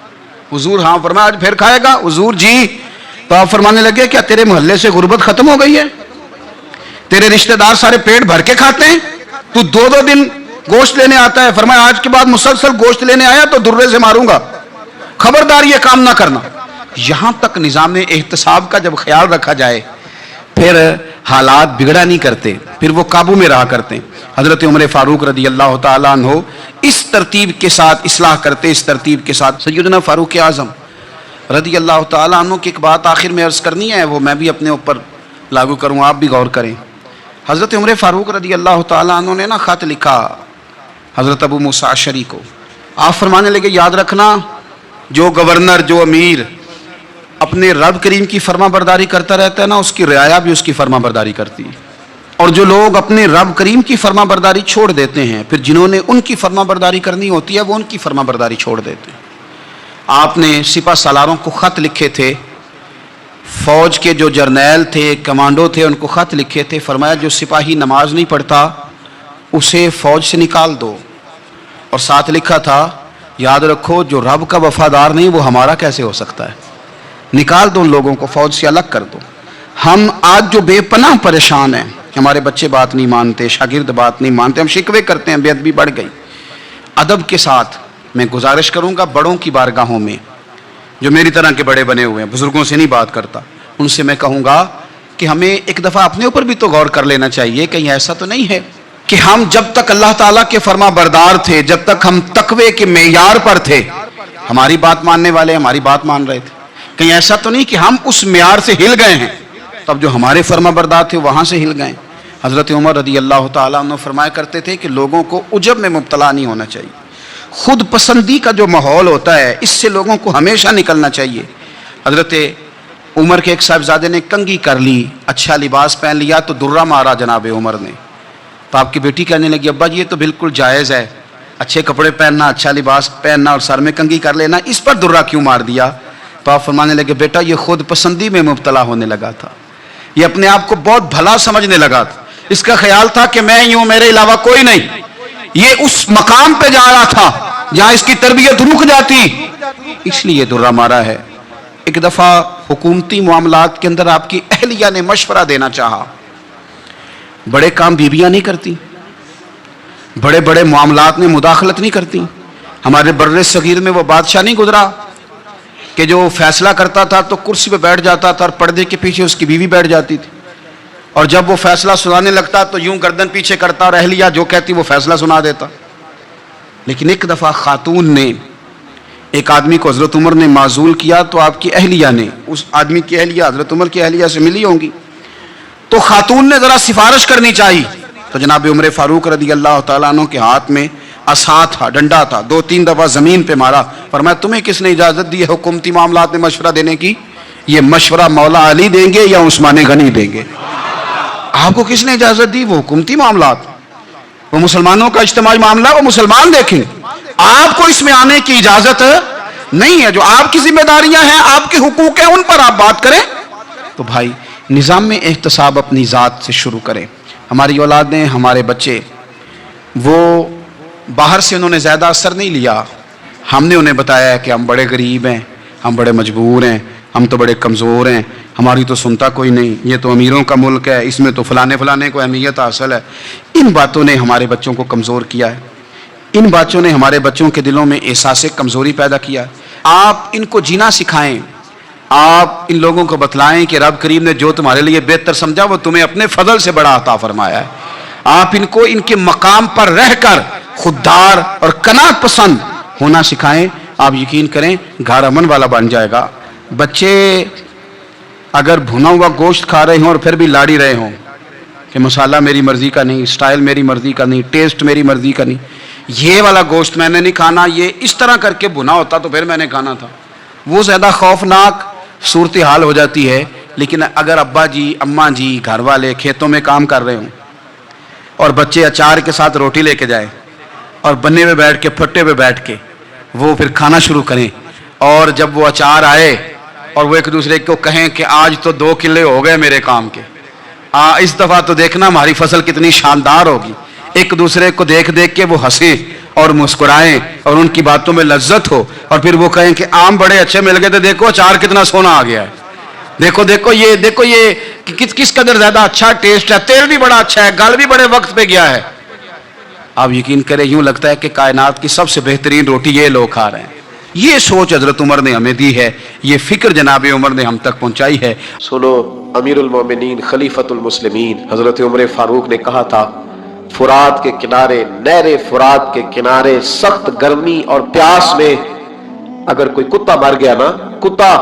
S2: حضور ہاں. فرمایا آج پھر کھائے گا؟ حضور جی. تو آپ فرمانے لگے کیا تیرے محلے سے غربت ختم ہو گئی ہے؟ تیرے رشتہ دار سارے پیٹ بھر کے کھاتے ہیں, تو 2 دن گوشت لینے آتا ہے؟ فرمایا آج کے بعد مسلسل گوشت لینے آیا تو درے سے ماروں گا, خبردار یہ کام نہ کرنا. یہاں تک نظام احتساب کا جب خیال رکھا جائے پھر حالات بگڑا نہیں کرتے, پھر وہ قابو میں رہا کرتے. حضرت عمر فاروق رضی اللہ تعالیٰ عنہ اس ترتیب کے ساتھ اصلاح کرتے, اس ترتیب کے ساتھ. سیدنا فاروق اعظم رضی اللہ تعالیٰ عنہ کی ایک بات آخر میں عرض کرنی ہے, وہ میں بھی اپنے اوپر لاگو کروں, آپ بھی غور کریں. حضرت عمر فاروق رضی اللہ تعالیٰ عنہ نے نا خط لکھا حضرت ابو موسیٰ اشعری کو. آپ فرمانے لگے یاد رکھنا جو گورنر, جو امیر اپنے رب کریم کی فرما برداری کرتا رہتا ہے نا, اس کی رعایا بھی اس کی فرما برداری کرتی ہے. اور جو لوگ اپنے رب کریم کی فرما برداری چھوڑ دیتے ہیں, پھر جنہوں نے ان کی فرما برداری کرنی ہوتی ہے وہ ان کی فرما برداری چھوڑ دیتے ہیں. آپ نے سپہ سالاروں کو خط لکھے تھے, فوج کے جو جرنیل تھے, کمانڈو تھے, ان کو خط لکھے تھے. فرمایا جو سپاہی نماز نہیں پڑھتا اسے فوج سے نکال دو. اور ساتھ لکھا تھا یاد رکھو جو رب کا وفادار نہیں وہ ہمارا کیسے ہو سکتا ہے, نکال دو ان لوگوں کو, فوج سے الگ کر دو. ہم آج جو بے پناہ پریشان ہیں, ہمارے بچے بات نہیں مانتے, شاگرد بات نہیں مانتے, ہم شکوے کرتے ہیں, بے ادبی بڑھ گئی. ادب کے ساتھ میں گزارش کروں گا بڑوں کی بارگاہوں میں, جو میری طرح کے بڑے بنے ہوئے ہیں, بزرگوں سے نہیں بات کرتا, ان سے میں کہوں گا کہ ہمیں ایک دفعہ اپنے اوپر بھی تو غور کر لینا چاہیے. کہیں ایسا تو نہیں ہے کہ ہم جب تک اللہ تعالیٰ کے فرما بردار تھے, جب تک ہم تقوی کے معیار پر تھے, ہماری بات ماننے والے ہماری بات مان رہے تھے. کہیں ایسا تو نہیں کہ ہم اس معیار سے ہل گئے ہیں, تب جو ہمارے فرما بردار تھے وہاں سے ہل گئے. حضرت عمر رضی اللہ تعالیٰ عنہ فرمایا کرتے تھے کہ لوگوں کو عجب میں مبتلا نہیں ہونا چاہیے. خود پسندی کا جو ماحول ہوتا ہے اس سے لوگوں کو ہمیشہ نکلنا چاہیے. حضرت عمر کے ایک صاحبزادے نے کنگھی کر لی, اچھا لباس پہن لیا تو درہ مارا جناب عمر نے. تو آپ کی بیٹی کہنے لگی ابا جی یہ تو بالکل جائز ہے, اچھے کپڑے پہننا, اچھا لباس پہننا اور سر میں کنگھی کر لینا, اس پر درہ کیوں مار دیا؟ تو آپ فرمانے لگے بیٹا یہ خود پسندی میں مبتلا ہونے لگا تھا, یہ اپنے آپ کو بہت بھلا سمجھنے لگا تھا. اس کا خیال تھا کہ میں یوں, میرے علاوہ کوئی نہیں. یہ اس مقام پہ جا رہا تھا جہاں اس کی تربیت رک جاتی, اس لیے درہ مارا ہے. ایک دفعہ حکومتی معاملات کے اندر آپ کی اہلیہ نے مشورہ دینا چاہا. بڑے کام بیویاں نہیں کرتی, بڑے بڑے معاملات میں مداخلت نہیں کرتی. ہمارے بر صغیر میں وہ بادشاہ نہیں گزرا کہ جو فیصلہ کرتا تھا تو کرسی پہ بیٹھ جاتا تھا اور پردے کے پیچھے اس کی بیوی بیٹھ جاتی تھی, اور جب وہ فیصلہ سنانے لگتا تو یوں گردن پیچھے کرتا اور اہلیہ جو کہتی وہ فیصلہ سنا دیتا. لیکن ایک دفعہ خاتون نے ایک آدمی کو حضرت عمر نے معزول کیا تو آپ کی اہلیہ نے اس آدمی کی اہلیہ حضرت عمر کی اہلیہ سے ملی ہوں گی، تو خاتون نے ذرا سفارش کرنی چاہیے، تو جناب عمر فاروق رضی اللہ تعالیٰ عنہ کے ہاتھ میں عصا تھا، ڈنڈا تھا، 2-3 دفعہ زمین پہ مارا، فرمایا تمہیں کس نے اجازت دی ہے حکومتی معاملات میں مشورہ دینے کی؟ یہ مشورہ مولا علی دیں گے یا عثمان غنی دیں گے؟ آپ کو کس نے اجازت دی؟ وہ حکومتی معاملات، وہ مسلمانوں کا اجتماعی معاملہ، وہ مسلمان دیکھیں، آپ کو اس میں آنے کی اجازت نہیں ہے۔ جو آپ کی ذمہ داریاں ہیں، آپ کے حقوق ہیں، ان پر آپ بات کریں۔ تو بھائی نظام میں احتساب اپنی ذات سے شروع کریں۔ ہماری اولادیں، ہمارے بچے، وہ باہر سے انہوں نے زیادہ اثر نہیں لیا، ہم نے انہیں بتایا ہے کہ ہم بڑے غریب ہیں، ہم بڑے مجبور ہیں، ہم تو بڑے کمزور ہیں، ہماری تو سنتا کوئی نہیں، یہ تو امیروں کا ملک ہے، اس میں تو فلانے کو اہمیت حاصل ہے۔ ان باتوں نے ہمارے بچوں کو کمزور کیا ہے، ان باتوں نے ہمارے بچوں کے دلوں میں احساس کمزوری پیدا کیا ہے۔ آپ ان کو جینا سکھائیں، آپ ان لوگوں کو بتلائیں کہ رب کریم نے جو تمہارے لیے بہتر سمجھا وہ تمہیں اپنے فضل سے بڑا عطا فرمایا ہے۔ آپ ان کو ان کے مقام پر رہ کر خوددار اور قناعت پسند ہونا سکھائیں، آپ یقین کریں گھر امن والا بن جائے گا۔ بچے اگر بھنا ہوا گوشت کھا رہے ہوں اور پھر بھی لاڑی رہے ہوں کہ مسالہ میری مرضی کا نہیں، سٹائل میری مرضی کا نہیں، ٹیسٹ میری مرضی کا نہیں، یہ والا گوشت میں نے نہیں کھانا، یہ اس طرح کر کے بھنا ہوتا تو پھر میں نے کھانا تھا، وہ زیادہ خوفناک صورتحال ہو جاتی ہے۔ لیکن اگر ابا جی، اماں جی، گھر والے کھیتوں میں کام کر رہے ہوں اور بچے اچار کے ساتھ روٹی لے کے جائیں اور بنے پہ بیٹھ کے، پھٹے پہ بیٹھ کے وہ پھر کھانا شروع کریں، اور جب وہ اچار آئے اور وہ ایک دوسرے کو کہیں کہ آج تو 2 کلے ہو گئے میرے کام کے، اس دفعہ تو دیکھنا ہماری فصل کتنی شاندار ہوگی، ایک دوسرے کو دیکھ دیکھ کے وہ ہنسیں اور مسکرائیں اور ان کی باتوں میں لذت ہو، اور پھر وہ کہیں کہ آم بڑے اچھے مل گئے تھے، دیکھو اچار کتنا سونا آ گیا ہے، دیکھو یہ کس قدر زیادہ اچھا ٹیسٹ ہے، تیل بھی بڑا اچھا ہے، گل بھی بڑے وقت پہ گیا ہے۔ آپ یقین کریں یوں لگتا ہے کہ کائنات کی سب سے بہترین روٹی یہ لوگ کھا رہے ہیں۔ یہ سوچ حضرت عمر نے ہمیں دی ہے، یہ فکر جناب عمر نے ہم تک پہنچائی ہے۔
S1: سنو، امیر المومنین خلیفۃ المسلمین حضرت عمر فاروق نے کہا تھا، فرات کے کنارے، نہر فرات کے کنارے سخت گرمی اور پیاس میں اگر کوئی کتا مر گیا نا، کتا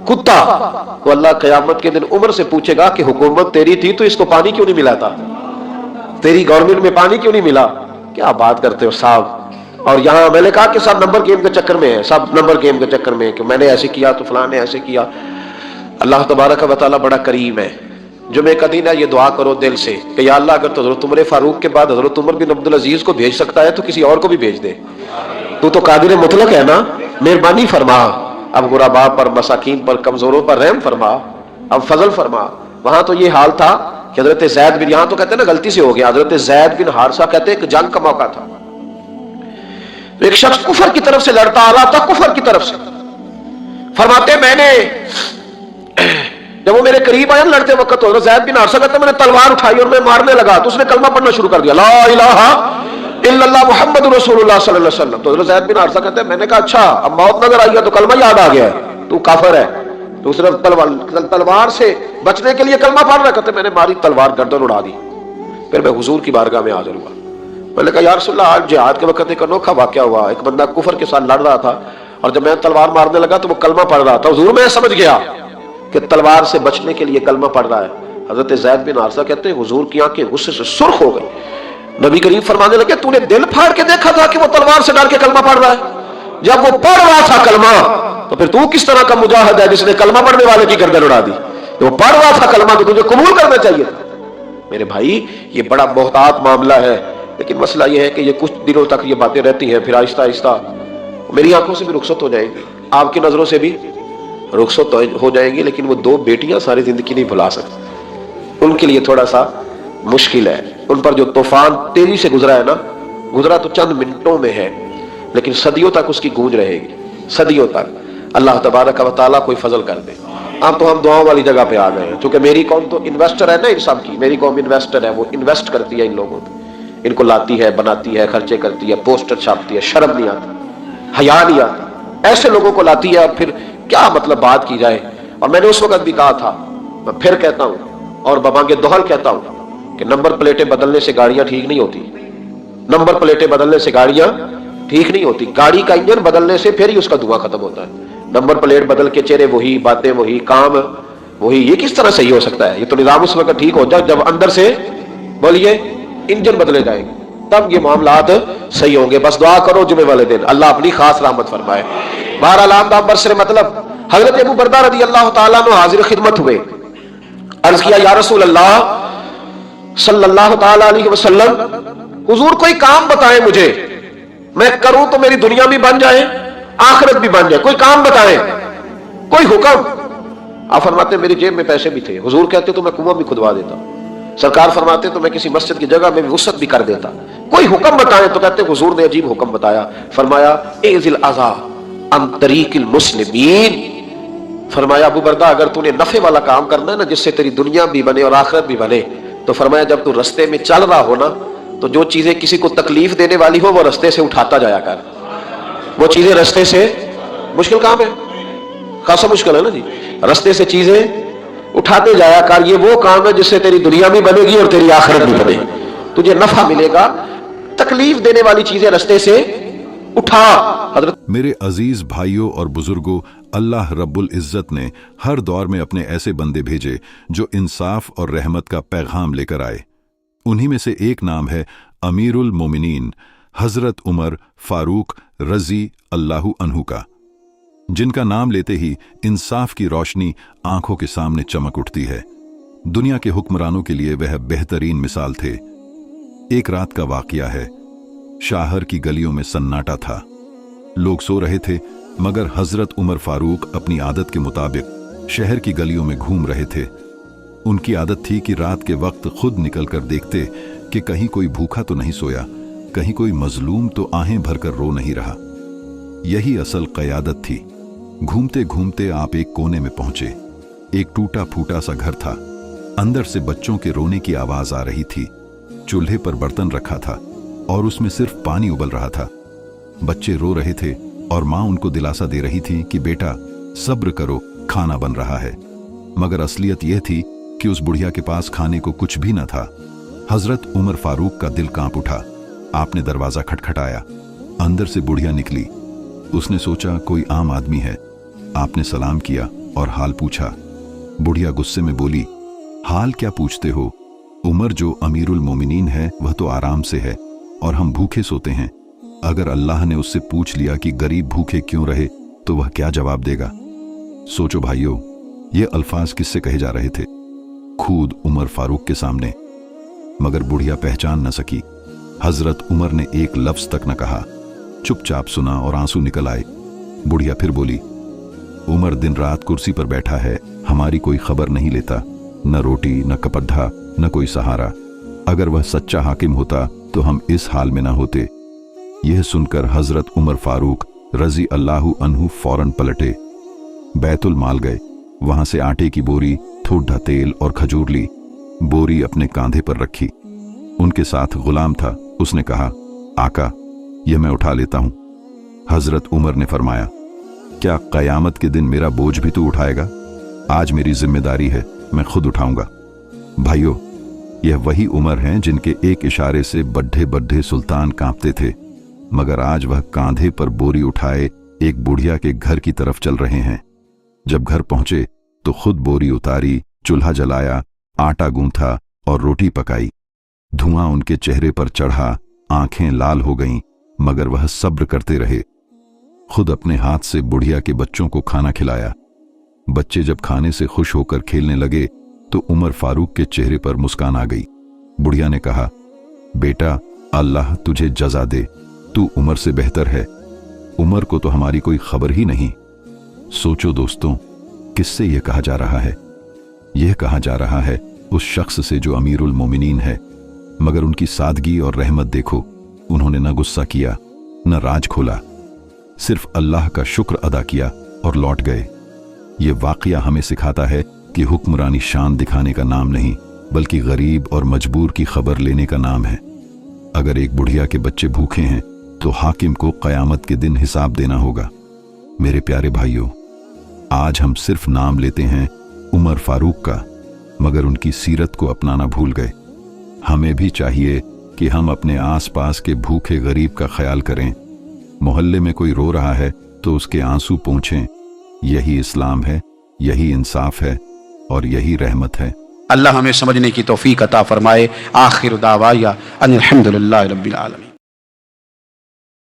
S1: تو اللہ قیامت کے دن عمر سے پوچھے گا کہ حکومت تیری تھی تو اس کو پانی کیوں نہیں ملا تھا، تیری گورنمنٹ میں پانی کیوں نہیں ملا؟ کیا بات کرتے ہو صاحب۔ اور یہاں میں نے کہا کہ سب نمبر گیم کے چکر میں ہے، سب نمبر گیم کے چکر میں ہے کہ میں نے ایسے کیا تو فلاں نے ایسے کیا۔ اللہ تبارک و تعالیٰ بڑا کریم ہے۔ جمعہ کا دن ہے، یہ دعا کرو دل سے کہ یا اللہ اگر تو حضرت عمر فاروق کے بعد حضرت عمر بن عبدالعزیز کو بھیج سکتا ہے تو کسی اور کو بھی بھیج دے، تو قادر مطلق ہے نا، مہربانی فرما، اب غرباء پر، مساکین پر، کمزوروں پر رحم فرما، اب فضل فرما۔ وہاں تو یہ حال تھا کہ حضرت زید بن، یہاں تو کہتے ہیں نا غلطی سے ہو گیا، حضرت زید بن حارثہ کہتے ہیں کہ جنگ کا موقع تھا، تو ایک شخص کفر کی طرف سے لڑتا آ رہا تھا، کفر کی طرف سے، فرماتے میں نے جب وہ میرے قریب آیا لڑتے وقت، حضرت زید بن حارثہ کہتے ہیں میں نے تلوار اٹھائی اور میں مارنے لگا تو اس نے کلمہ پڑھنا شروع کر دیا، لا الہ الا اللہ محمد رسول اللہ صلی اللہ علیہ وسلم۔ تو حضرت زید بن حارثہ کہتے ہیں میں نے کہا اچھا اب موت نظر آئی ہے تو کلمہ یاد آ گیا ہے، تو کافر ہے، تو اس نے تلوار سے بچنے کے لیے کلمہ پڑھ رہا، کہتے میں نے ماری تلوار گردن اڑا دی، پھر میں حضور کی بارگاہ میں حاضر ہوا، میں نے کہا یا رسول اللہ آج جہاد کے وقت ایک انوکھا واقعہ ہوا، ایک بندہ کفر کے ساتھ لڑ رہا تھا اور جب میں تلوار مارنے لگا تو وہ کلمہ پڑھ رہا تھا، حضور میں سمجھ گیا کہ تلوار سے بچنے کے لیے کلمہ پڑھ رہا ہے۔ حضرت زید بن حارثہ کہتے ہیں حضور کی آنکھیں غصے سے سرخ ہو گئی، نبی کریم فرمانے لگے تو نے دل پھاڑ کے دیکھا تھا کہ وہ تلوار سے ڈر کے کلمہ پڑھ رہا ہے؟ جب وہ پڑھ رہا تھا کلمہ تو پھر تو کس طرح کا مجاہد ہے جس نے کلمہ پڑھنے والے کی گردن اڑا دی؟ وہ پڑھ رہا تھا کلمہ تو تجھے قبول کرنا چاہیے تھا۔ میرے بھائی یہ بڑا محتاط معاملہ ہے، لیکن مسئلہ یہ ہے کہ یہ کچھ دنوں تک یہ باتیں رہتی ہیں، پھر آہستہ آہستہ میری آنکھوں سے بھی رخصت ہو جائیں گی، آپ کی نظروں سے بھی رخصت ہو جائیں گی، لیکن وہ 2 بیٹیاں ساری زندگی نہیں بھلا سکتی، ان کے لیے تھوڑا سا مشکل ہے، ان پر جو طوفان تیزی سے گزرا ہے نا، گزرا تو چند منٹوں میں ہے لیکن صدیوں تک اس کی گونج رہے گی، صدیوں تک۔ اللہ تبارک و تعالیٰ کوئی فضل کر دے۔ اب تو ہم دعاؤں والی جگہ پہ آ گئے ہیں، چونکہ میری قوم تو انویسٹر ہے نا، ان سب کی میری قوم انویسٹر ہے، وہ انویسٹ کرتی ہے ان لوگوں پہ، ان کو لاتی ہے، بناتی ہے، خرچے کرتی ہے، پوسٹر چھاپتی ہے، شرم نہیں آتی، حیا نہیں آتی، ایسے لوگوں کو لاتی ہے، اور پھر کیا مطلب بات کی جائے۔ اور میں نے اس وقت بھی کہا تھا، میں پھر کہتا ہوں اور ببانگ دوہل کہتا ہوں کہ نمبر پلیٹیں بدلنے سے گاڑیاں ٹھیک نہیں ہوتی، نمبر پلیٹیں بدلنے سے گاڑیاں ٹھیک نہیں ہوتی. گاڑی کا انجن بدلنے سے پھر ہی اس کا دھواں ختم ہوتا ہے. نمبر پلیٹ بدل کے چہرے وہی, باتیں وہی, کام وہی, یہ کس طرح صحیح ہو سکتا ہے؟ یہ تو نظام اس وقت ٹھیک ہو جائے جب اندر سے بولیے انجن بدلے جائیں گے, تب یہ معاملات صحیح ہوں گے. بس دعا کرو جمعے والے دن اللہ اپنی خاص رحمت فرمائے. بہرحال عام برسر مطلب حضرت ابو بردہ رضی اللہ تعالیٰ عنہ حاضر خدمت ہوئے. عرض کیا یا رسول اللہ صلی اللہ تعالیٰ علیہ وسلم, حضور کوئی کام بتائیں مجھے, میں کروں تو میری دنیا بھی بن جائے آخرت بھی بن جائے, کوئی کام بتائیں, کوئی حکم. آپ فرماتے میری جیب میں پیسے بھی تھے. حضور کہتے تو میں کنواں بھی کھدوا دیتا. سرکار فرماتے تو میں کسی مسجد کی جگہ میں بھی وسعت بھی کر دیتا. کوئی حکم بتائیں, تو کہتے حضور نے عجیب حکم بتایا. فرمایا اعزل الاذى عن طریق المسلمین. فرمایا ابو بردہ اگر تو نے نفع والا کام کرنا ہے نا, جس سے تیری دنیا بھی بنے اور آخرت بھی بنے, تو فرمایا جب تو رستے میں چل رہا ہو نا, تو جو چیزیں کسی کو تکلیف دینے والی ہو وہ رستے سے اٹھاتا جایا کر. وہ چیزیں رستے سے, مشکل کام ہے, خاصا مشکل ہے نا جی, رستے سے چیزیں اٹھاتے جایا کر. یہ وہ کام ہے جس سے تیری دنیا بھی بنے گی اور تیری آخرت بھی بنے گی, تجھے نفع ملے گا. تکلیف دینے والی چیزیں رستے سے اٹھا. حضرت
S3: میرے عزیز بھائیوں اور بزرگوں, اللہ رب العزت نے ہر دور میں اپنے ایسے بندے بھیجے جو انصاف اور رحمت کا پیغام لے کر آئے. انہی میں سے ایک نام ہے امیر المومنین حضرت عمر فاروق رضی اللہ عنہ کا, جن کا نام لیتے ہی انصاف کی روشنی آنکھوں کے سامنے چمک اٹھتی ہے. دنیا کے حکمرانوں کے لیے وہ بہترین مثال تھے. ایک رات کا واقعہ ہے. شہر کی گلیوں میں سناٹا تھا. لوگ سو رہے تھے, مگر حضرت عمر فاروق اپنی عادت کے مطابق شہر کی گلیوں میں گھوم رہے تھے. ان کی عادت تھی کہ رات کے وقت خود نکل کر دیکھتے کہ کہیں کوئی بھوکا تو نہیں سویا, کہیں کوئی مظلوم تو آہیں بھر کر رو نہیں رہا. یہی اصل قیادت تھی. گھومتے گھومتے آپ ایک کونے میں پہنچے. ایک ٹوٹا پھوٹا سا گھر تھا. اندر سے بچوں کے رونے کی آواز آ رہی تھی. چولہے پر برتن رکھا تھا اور اس میں صرف پانی ابل رہا تھا. بچے رو رہے تھے اور ماں ان کو دلاسا دے رہی تھی کہ بیٹا صبر کرو, کھانا بن رہا ہے. مگر اصلیت یہ تھی کہ اس بڑھیا کے پاس کھانے کو کچھ بھی نہ تھا. حضرت عمر فاروق کا دل کانپ اٹھا. آپ نے دروازہ کھٹکھٹایا. اندر سے بڑھیا نکلی. اس نے سوچا کوئی عام آدمی ہے. آپ نے سلام کیا اور حال پوچھا. بڑھیا غصے میں بولی, حال کیا پوچھتے ہو؟ عمر جو امیر المومنین ہے وہ تو آرام سے ہے اور ہم بھوکے سوتے ہیں. اگر اللہ نے اس سے پوچھ لیا کہ غریب بھوکے کیوں رہے تو وہ کیا جواب دے گا؟ سوچو بھائیو, یہ الفاظ کس سے کہے جا رہے تھے؟ خود عمر فاروق کے سامنے. مگر بڑھیا پہچان نہ سکی. حضرت عمر نے ایک لفظ تک نہ کہا. چپ چاپ سنا اور آنسو نکل آئے. بڑھیا پھر بولی, عمر دن رات کرسی پر بیٹھا ہے, ہماری کوئی خبر نہیں لیتا, نہ روٹی نہ کپڑا نہ کوئی سہارا. اگر وہ سچا حاکم ہوتا تو ہم اس حال میں نہ ہوتے. یہ سن کر حضرت عمر فاروق رضی اللہ عنہ فوراً پلٹے. بیت المال گئے. وہاں سے آٹے کی بوری, تھوڑا تیل اور کھجور لی. بوری اپنے کاندھے پر رکھی. ان کے ساتھ غلام تھا. اس نے کہا, آقا یہ میں اٹھا لیتا ہوں. حضرت عمر نے فرمایا, کیا قیامت کے دن میرا بوجھ بھی تو اٹھائے گا؟ آج میری ذمہ داری ہے, میں خود اٹھاؤں گا. بھائیو, یہ وہی عمر ہیں جن کے ایک اشارے سے بڈھے بڈھے سلطان کانپتے تھے, مگر آج وہ کاندھے پر بوری اٹھائے ایک بڑھیا کے گھر کی طرف چل رہے ہیں. جب گھر پہنچے تو خود بوری اتاری, چولہا جلایا, آٹا گوندھا اور روٹی پکائی. دھواں ان کے چہرے پر چڑھا, آنکھیں لال ہو گئیں, مگر وہ صبر کرتے رہے. خود اپنے ہاتھ سے بڑھیا کے بچوں کو کھانا کھلایا. بچے جب کھانے سے خوش ہو کر کھیلنے لگے تو عمر فاروق کے چہرے پر مسکان آ گئی. بڑھیا نے کہا, بیٹا اللہ تجھے جزا دے, تو عمر سے بہتر ہے. عمر کو تو ہماری کوئی خبر ہی نہیں. سوچو دوستوں, کس سے یہ کہا جا رہا ہے؟ یہ کہا جا رہا ہے اس شخص سے جو امیر المومنین ہے. مگر ان کی سادگی اور رحمت دیکھو. انہوں نے نہ غصہ کیا نہ راج کھولا, صرف اللہ کا شکر ادا کیا اور لوٹ گئے. یہ واقعہ ہمیں سکھاتا ہے کہ حکمرانی شان دکھانے کا نام نہیں, بلکہ غریب اور مجبور کی خبر لینے کا نام ہے. اگر ایک بڑھیا کے بچے بھوکے ہیں تو حاکم کو قیامت کے دن حساب دینا ہوگا. میرے پیارے بھائیوں, آج ہم صرف نام لیتے ہیں عمر فاروق کا, مگر ان کی سیرت کو اپنانا بھول گئے. ہمیں بھی چاہیے کہ ہم اپنے آس پاس کے بھوکے غریب کا خیال کریں. मोहल्ले में कोई रो रहा है तो उसके आंसू पोंछें। यही इस्लाम है, यही इंसाफ है और यही रहमत है।
S2: अल्लाह हमें समझने की तौफीक अता फरमाए। आखिर दावाया अनिल हम्दुलिल्लाहि रब्बिल आलमीन।